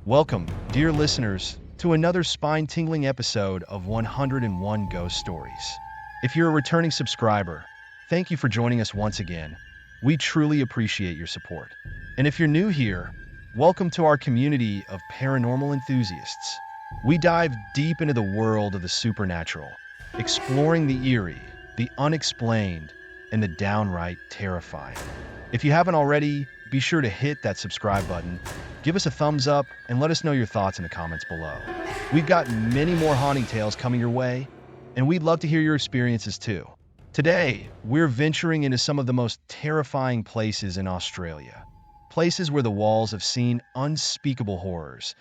Welcome, dear listeners, to another spine-tingling episode of 101 Ghost Stories. If you're a returning subscriber, thank you for joining us once again. We truly appreciate your support. And if you're new here, welcome to our community of paranormal enthusiasts. We dive deep into the world of the supernatural, exploring the eerie, the unexplained, and the downright terrifying. If you haven't already, be sure to hit that subscribe button, give us a thumbs up, and let us know your thoughts in the comments below. We've got many more haunting tales coming your way, and we'd love to hear your experiences too. Today, we're venturing into some of the most terrifying places in Australia. Places where the walls have seen unspeakable horrors,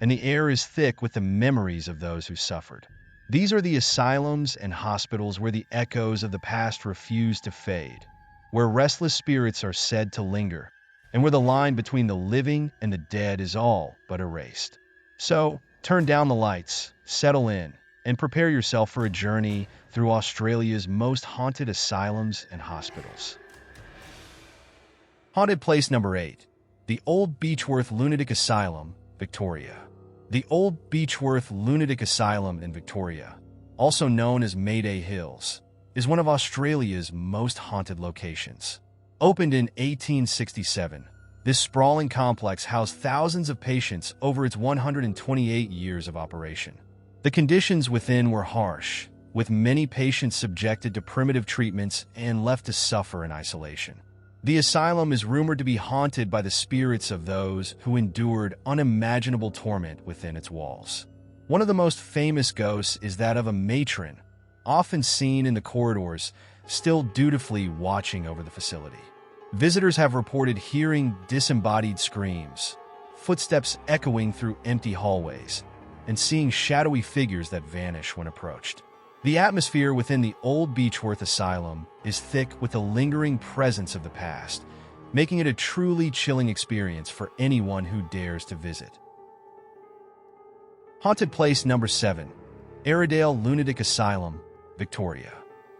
and the air is thick with the memories of those who suffered. These are the asylums and hospitals where the echoes of the past refuse to fade, where restless spirits are said to linger, and where the line between the living and the dead is all but erased. So, turn down the lights, settle in, and prepare yourself for a journey through Australia's most haunted asylums and hospitals. Haunted place number 8, the Old Beechworth Lunatic Asylum, Victoria. The Old Beechworth Lunatic Asylum in Victoria, also known as Mayday Hills, is one of Australia's most haunted locations. Opened in 1867, this sprawling complex housed thousands of patients over its 128 years of operation. The conditions within were harsh, with many patients subjected to primitive treatments and left to suffer in isolation. The asylum is rumored to be haunted by the spirits of those who endured unimaginable torment within its walls. One of the most famous ghosts is that of a matron, often seen in the corridors, still dutifully watching over the facility. Visitors have reported hearing disembodied screams, footsteps echoing through empty hallways, and seeing shadowy figures that vanish when approached. The atmosphere within the Old Beechworth Asylum is thick with the lingering presence of the past, making it a truly chilling experience for anyone who dares to visit. Haunted place number 7, Aradale Lunatic Asylum, Victoria.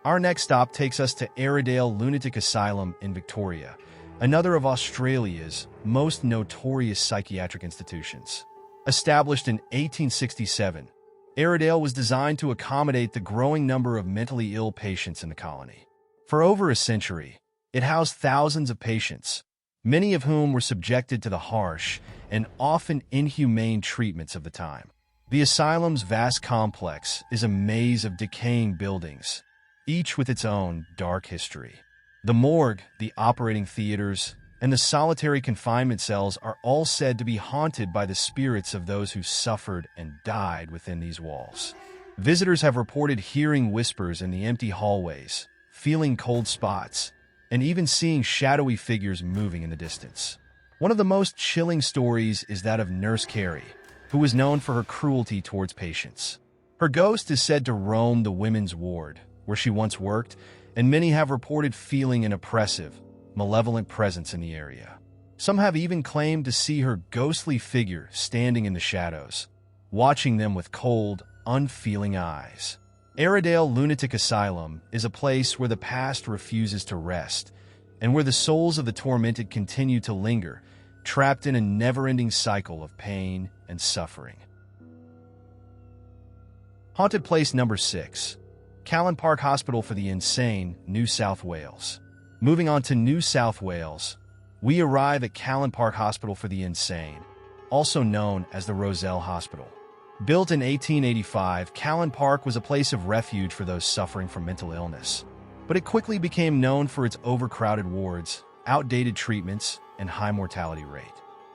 Our next stop takes us to Aradale Lunatic Asylum in Victoria, another of Australia's most notorious psychiatric institutions. Established in 1867, Aradale was designed to accommodate the growing number of mentally ill patients in the colony. For over a century, it housed thousands of patients, many of whom were subjected to the harsh and often inhumane treatments of the time. The asylum's vast complex is a maze of decaying buildings, each with its own dark history. The morgue, the operating theaters, and the solitary confinement cells are all said to be haunted by the spirits of those who suffered and died within these walls. Visitors have reported hearing whispers in the empty hallways, feeling cold spots, and even seeing shadowy figures moving in the distance. One of the most chilling stories is that of Nurse Carrie, who was known for her cruelty towards patients. Her ghost is said to roam the women's ward, where she once worked, and many have reported feeling an oppressive, malevolent presence in the area. Some have even claimed to see her ghostly figure standing in the shadows, watching them with cold, unfeeling eyes. Aradale Lunatic Asylum is a place where the past refuses to rest, and where the souls of the tormented continue to linger, trapped in a never-ending cycle of pain and suffering. Haunted place number 6, Callan Park Hospital for the Insane, New South Wales. Moving on to New South Wales, we arrive at Callan Park Hospital for the Insane, also known as the Rozelle Hospital. Built in 1885, Callan Park was a place of refuge for those suffering from mental illness. But it quickly became known for its overcrowded wards, outdated treatments, and high mortality rate.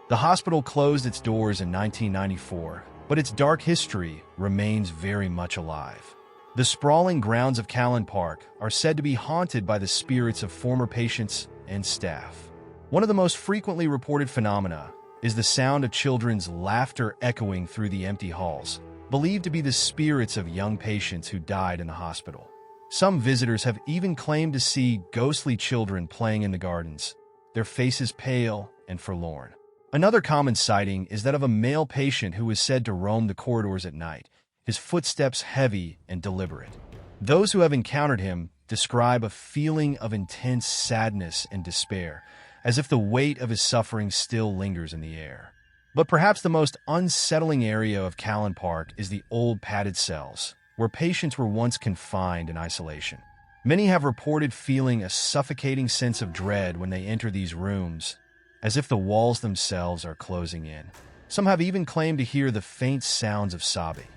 The hospital closed its doors in 1994, but its dark history remains very much alive. The sprawling grounds of Callan Park are said to be haunted by the spirits of former patients and staff. One of the most frequently reported phenomena is the sound of children's laughter echoing through the empty halls, believed to be the spirits of young patients who died in the hospital. Some visitors have even claimed to see ghostly children playing in the gardens, their faces pale and forlorn. Another common sighting is that of a male patient who is said to roam the corridors at night, his footsteps heavy and deliberate. Those who have encountered him describe a feeling of intense sadness and despair, as if the weight of his suffering still lingers in the air. But perhaps the most unsettling area of Callan Park is the old padded cells, where patients were once confined in isolation. Many have reported feeling a suffocating sense of dread when they enter these rooms, as if the walls themselves are closing in. Some have even claimed to hear the faint sounds of sobbing,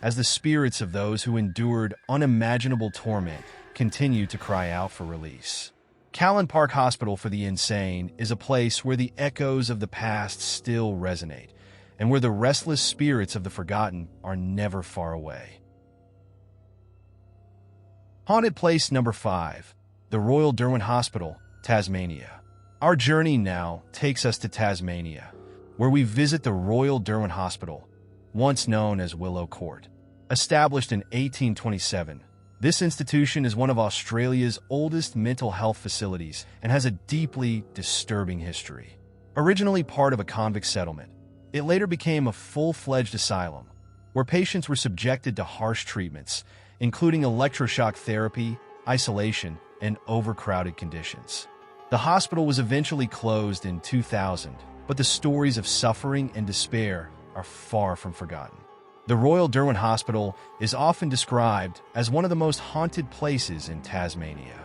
as the spirits of those who endured unimaginable torment continue to cry out for release. Callan Park Hospital for the Insane is a place where the echoes of the past still resonate, and where the restless spirits of the forgotten are never far away. Haunted Place Number 5, the Royal Derwent Hospital, Tasmania. Our journey now takes us to Tasmania, where we visit the Royal Derwent Hospital, once known as Willow Court. Established in 1827, this institution is one of Australia's oldest mental health facilities and has a deeply disturbing history. Originally part of a convict settlement, it later became a full-fledged asylum, where patients were subjected to harsh treatments, including electroshock therapy, isolation, and overcrowded conditions. The hospital was eventually closed in 2000, but the stories of suffering and despair are far from forgotten. The Royal Derwent Hospital is often described as one of the most haunted places in Tasmania.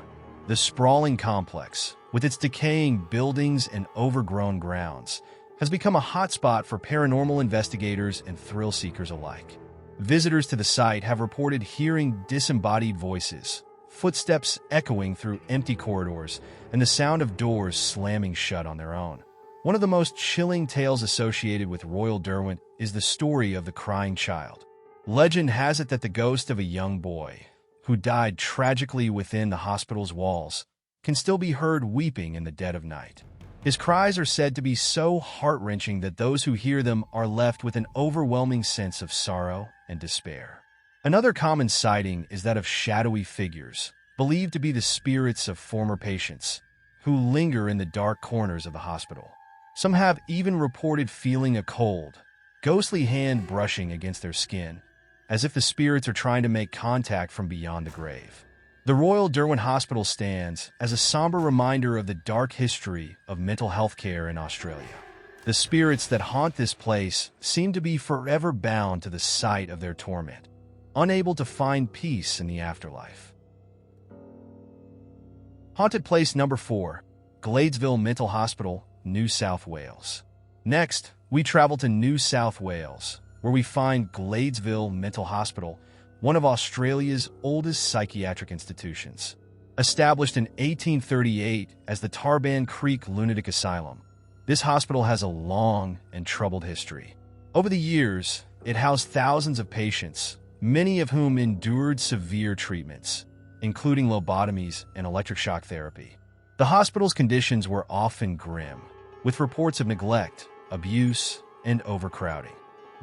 The sprawling complex, with its decaying buildings and overgrown grounds, has become a hotspot for paranormal investigators and thrill-seekers alike. Visitors to the site have reported hearing disembodied voices, footsteps echoing through empty corridors, and the sound of doors slamming shut on their own. One of the most chilling tales associated with Royal Derwent is the story of the crying child. Legend has it that the ghost of a young boy, who died tragically within the hospital's walls, can still be heard weeping in the dead of night. His cries are said to be so heart-wrenching that those who hear them are left with an overwhelming sense of sorrow and despair. Another common sighting is that of shadowy figures, believed to be the spirits of former patients, who linger in the dark corners of the hospital. Some have even reported feeling a cold, ghostly hand brushing against their skin, as if the spirits are trying to make contact from beyond the grave. The Royal Derwent Hospital stands as a somber reminder of the dark history of mental health care in Australia. The spirits that haunt this place seem to be forever bound to the site of their torment, unable to find peace in the afterlife. Haunted Place Number 4, Gladesville Mental Hospital, New South Wales. Next, we travel to New South Wales, where we find Gladesville Mental Hospital, one of Australia's oldest psychiatric institutions. Established in 1838 as the Tarban Creek Lunatic Asylum, this hospital has a long and troubled history. Over the years, it housed thousands of patients, many of whom endured severe treatments, including lobotomies and electric shock therapy. The hospital's conditions were often grim, with reports of neglect, abuse, and overcrowding.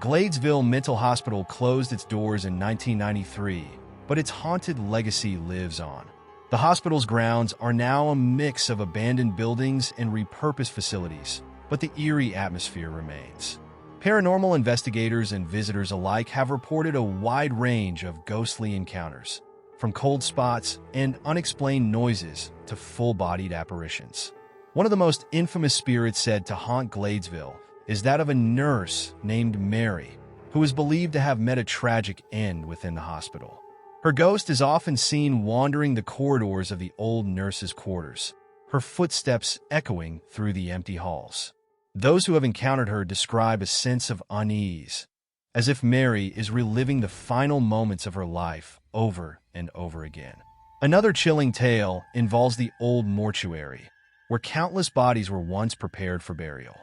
Gladesville Mental Hospital closed its doors in 1993, but its haunted legacy lives on. The hospital's grounds are now a mix of abandoned buildings and repurposed facilities, but the eerie atmosphere remains. Paranormal investigators and visitors alike have reported a wide range of ghostly encounters, from cold spots and unexplained noises to full-bodied apparitions. One of the most infamous spirits said to haunt Gladesville is that of a nurse named Mary, who is believed to have met a tragic end within the hospital. Her ghost is often seen wandering the corridors of the old nurses' quarters, her footsteps echoing through the empty halls. Those who have encountered her describe a sense of unease, as if Mary is reliving the final moments of her life over and over again. Another chilling tale involves the old mortuary, where countless bodies were once prepared for burial.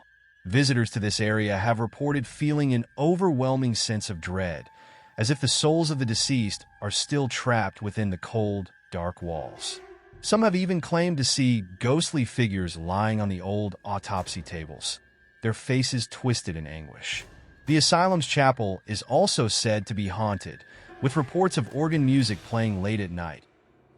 Visitors to this area have reported feeling an overwhelming sense of dread, as if the souls of the deceased are still trapped within the cold, dark walls. Some have even claimed to see ghostly figures lying on the old autopsy tables, their faces twisted in anguish. The asylum's chapel is also said to be haunted, with reports of organ music playing late at night,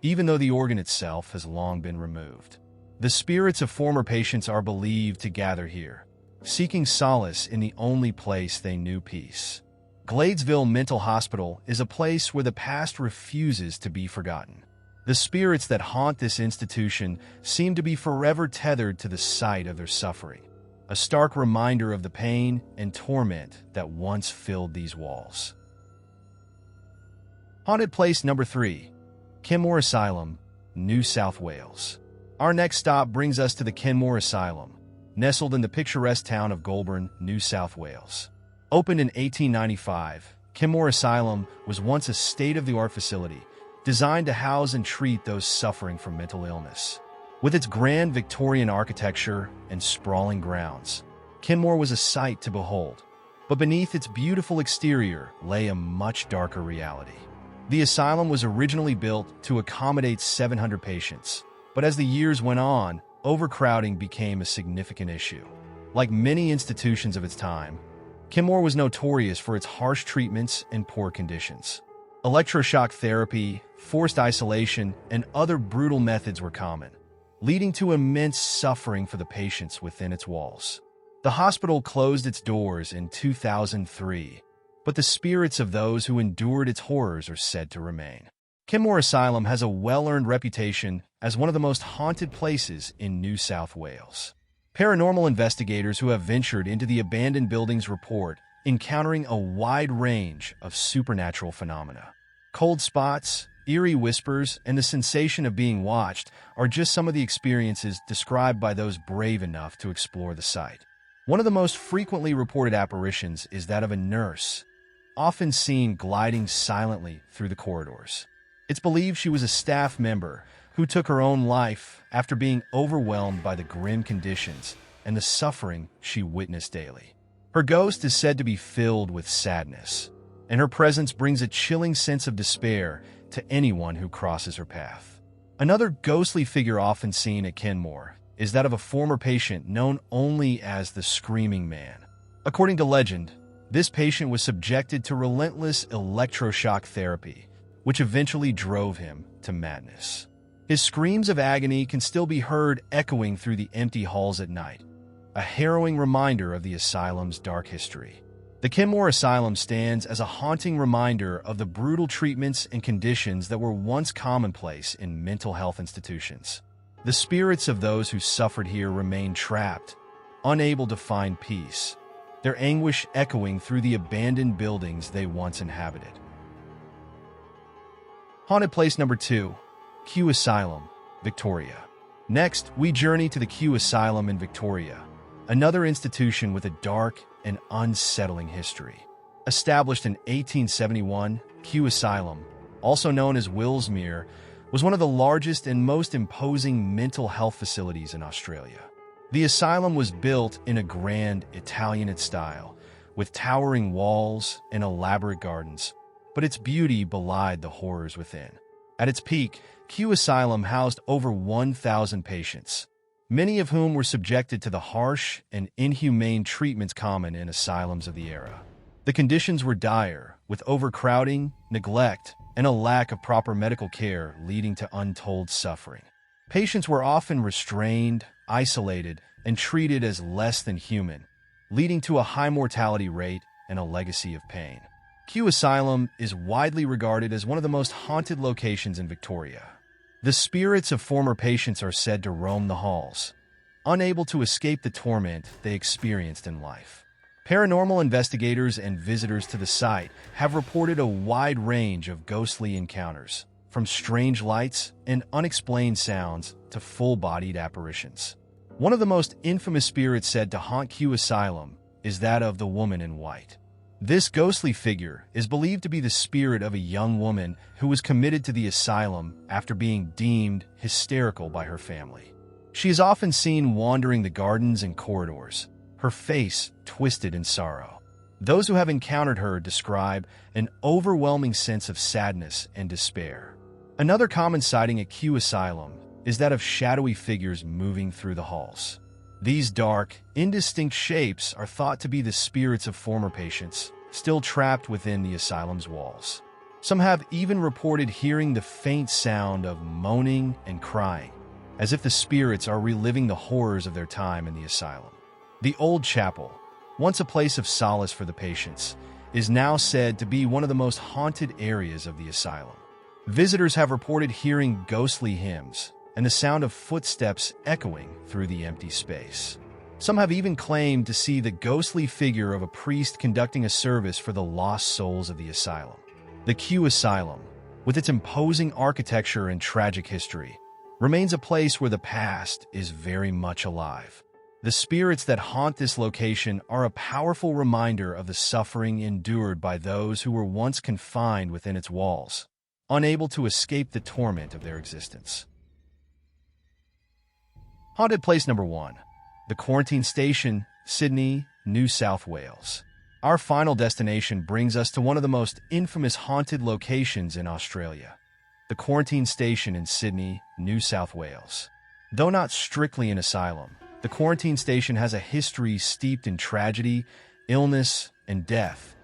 even though the organ itself has long been removed. The spirits of former patients are believed to gather here, seeking solace in the only place they knew peace. Gladesville Mental Hospital is a place where the past refuses to be forgotten. The spirits that haunt this institution seem to be forever tethered to the site of their suffering. a stark reminder of the pain and torment that once filled these walls. Haunted place number 3, Kenmore Asylum, New South Wales. Our next stop brings us to the Kenmore Asylum, nestled in the picturesque town of Goulburn, New South Wales. Opened in 1895, Kenmore Asylum was once a state-of-the-art facility designed to house and treat those suffering from mental illness. With its grand Victorian architecture and sprawling grounds, Kenmore was a sight to behold. But beneath its beautiful exterior lay a much darker reality. The asylum was originally built to accommodate 700 patients, but as the years went on, overcrowding became a significant issue. Like many institutions of its time, Kenmore was notorious for its harsh treatments and poor conditions. Electroshock therapy, forced isolation, and other brutal methods were common, leading to immense suffering for the patients within its walls. The hospital closed its doors in 2003, but the spirits of those who endured its horrors are said to remain. Kenmore Asylum has a well-earned reputation as one of the most haunted places in New South Wales. Paranormal investigators who have ventured into the abandoned buildings report encountering a wide range of supernatural phenomena. Cold spots, eerie whispers, and the sensation of being watched are just some of the experiences described by those brave enough to explore the site. One of the most frequently reported apparitions is that of a nurse, often seen gliding silently through the corridors. It's believed she was a staff member who took her own life after being overwhelmed by the grim conditions and the suffering she witnessed daily. Her ghost is said to be filled with sadness, and her presence brings a chilling sense of despair to anyone who crosses her path. Another ghostly figure often seen at Kenmore is that of a former patient known only as the Screaming Man. According to legend, this patient was subjected to relentless electroshock therapy, which eventually drove him to madness. His screams of agony can still be heard echoing through the empty halls at night, a harrowing reminder of the asylum's dark history. The Kenmore Asylum stands as a haunting reminder of the brutal treatments and conditions that were once commonplace in mental health institutions. The spirits of those who suffered here remain trapped, unable to find peace, their anguish echoing through the abandoned buildings they once inhabited. Haunted place number 2, Kew Asylum, Victoria. Next, we journey to the Kew Asylum in Victoria, another institution with a dark and unsettling history. Established in 1871, Kew Asylum, also known as Willsmere, was one of the largest and most imposing mental health facilities in Australia. The asylum was built in a grand Italianate style, with towering walls and elaborate gardens, but its beauty belied the horrors within. At its peak, Kew Asylum housed over 1,000 patients, many of whom were subjected to the harsh and inhumane treatments common in asylums of the era. The conditions were dire, with overcrowding, neglect, and a lack of proper medical care leading to untold suffering. Patients were often restrained, isolated, and treated as less than human, leading to a high mortality rate and a legacy of pain. Kew Asylum is widely regarded as one of the most haunted locations in Victoria. The spirits of former patients are said to roam the halls, unable to escape the torment they experienced in life. Paranormal investigators and visitors to the site have reported a wide range of ghostly encounters, from strange lights and unexplained sounds to full-bodied apparitions. One of the most infamous spirits said to haunt Kew Asylum is that of the Woman in White. This ghostly figure is believed to be the spirit of a young woman who was committed to the asylum after being deemed hysterical by her family. She is often seen wandering the gardens and corridors, her face twisted in sorrow. Those who have encountered her describe an overwhelming sense of sadness and despair. Another common sighting at Kew Asylum is that of shadowy figures moving through the halls. These dark, indistinct shapes are thought to be the spirits of former patients, still trapped within the asylum's walls. Some have even reported hearing the faint sound of moaning and crying, as if the spirits are reliving the horrors of their time in the asylum. The Old Chapel, once a place of solace for the patients, is now said to be one of the most haunted areas of the asylum. Visitors have reported hearing ghostly hymns and the sound of footsteps echoing through the empty space. Some have even claimed to see the ghostly figure of a priest conducting a service for the lost souls of the asylum. The Kew Asylum, with its imposing architecture and tragic history, remains a place where the past is very much alive. The spirits that haunt this location are a powerful reminder of the suffering endured by those who were once confined within its walls, unable to escape the torment of their existence. Haunted place number 1. The Quarantine Station, Sydney, New South Wales. Our final destination brings us to one of the most infamous haunted locations in Australia, the Quarantine Station in Sydney, New South Wales. Though not strictly an asylum, the Quarantine Station has a history steeped in tragedy, illness, and death,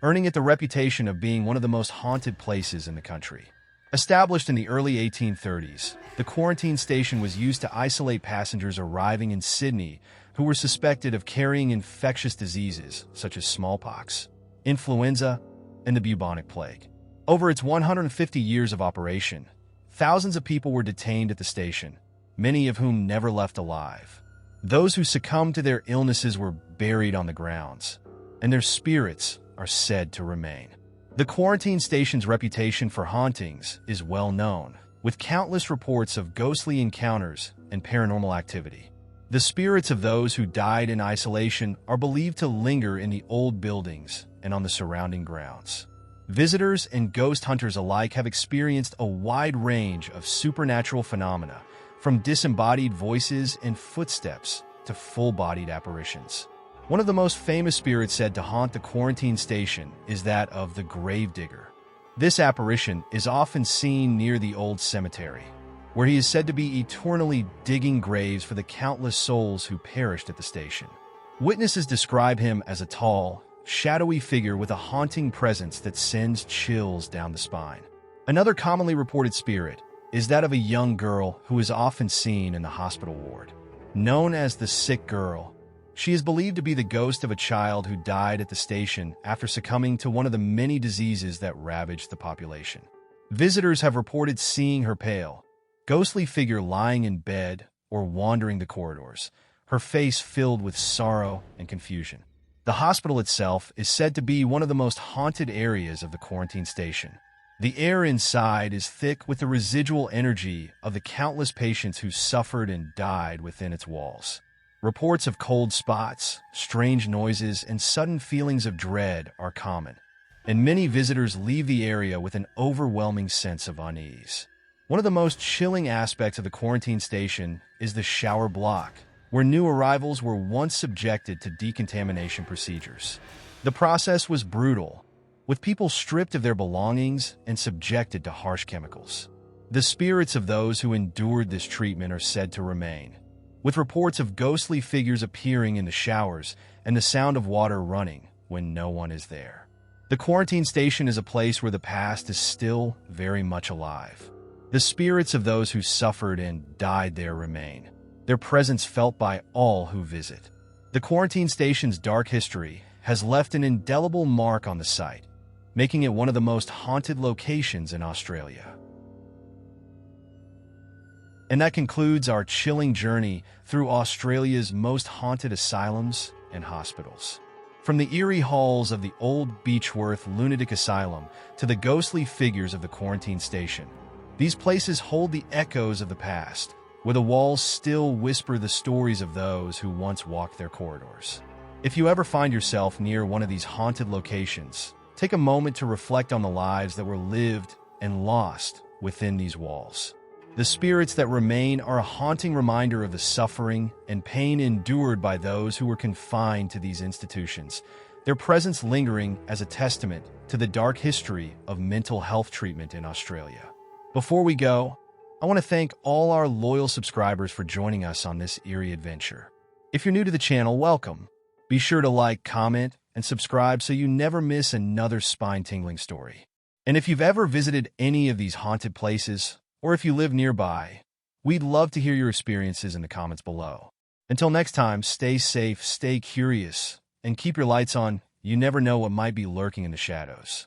earning it the reputation of being one of the most haunted places in the country. Established in the early 1830s, the Quarantine Station was used to isolate passengers arriving in Sydney who were suspected of carrying infectious diseases such as smallpox, influenza, and the bubonic plague. Over its 150 years of operation, thousands of people were detained at the station, many of whom never left alive. Those who succumbed to their illnesses were buried on the grounds, and their spirits are said to remain. The Quarantine Station's reputation for hauntings is well known, with countless reports of ghostly encounters and paranormal activity. The spirits of those who died in isolation are believed to linger in the old buildings and on the surrounding grounds. Visitors and ghost hunters alike have experienced a wide range of supernatural phenomena, from disembodied voices and footsteps to full-bodied apparitions. One of the most famous spirits said to haunt the Quarantine Station is that of the Gravedigger. This apparition is often seen near the old cemetery, where he is said to be eternally digging graves for the countless souls who perished at the station. Witnesses describe him as a tall, shadowy figure with a haunting presence that sends chills down the spine. Another commonly reported spirit is that of a young girl who is often seen in the hospital ward. Known as the Sick Girl, she is believed to be the ghost of a child who died at the station after succumbing to one of the many diseases that ravaged the population. Visitors have reported seeing her pale, ghostly figure lying in bed or wandering the corridors, her face filled with sorrow and confusion. The hospital itself is said to be one of the most haunted areas of the Quarantine Station. The air inside is thick with the residual energy of the countless patients who suffered and died within its walls. Reports of cold spots, strange noises, and sudden feelings of dread are common, and many visitors leave the area with an overwhelming sense of unease. One of the most chilling aspects of the Quarantine Station is the shower block, where new arrivals were once subjected to decontamination procedures. The process was brutal, with people stripped of their belongings and subjected to harsh chemicals. The spirits of those who endured this treatment are said to remain, with reports of ghostly figures appearing in the showers and the sound of water running when no one is there. The Quarantine Station is a place where the past is still very much alive. The spirits of those who suffered and died there remain, their presence felt by all who visit. The Quarantine Station's dark history has left an indelible mark on the site, making it one of the most haunted locations in Australia. And that concludes our chilling journey through Australia's most haunted asylums and hospitals. From the eerie halls of the Old Beechworth Lunatic Asylum to the ghostly figures of the Quarantine Station, these places hold the echoes of the past, where the walls still whisper the stories of those who once walked their corridors. If you ever find yourself near one of these haunted locations, take a moment to reflect on the lives that were lived and lost within these walls. The spirits that remain are a haunting reminder of the suffering and pain endured by those who were confined to these institutions, their presence lingering as a testament to the dark history of mental health treatment in Australia. Before we go, I want to thank all our loyal subscribers for joining us on this eerie adventure. If you're new to the channel, welcome. Be sure to like, comment, and subscribe so you never miss another spine-tingling story. And if you've ever visited any of these haunted places, or if you live nearby, we'd love to hear your experiences in the comments below. Until next time, stay safe, stay curious, and keep your lights on. You never know what might be lurking in the shadows.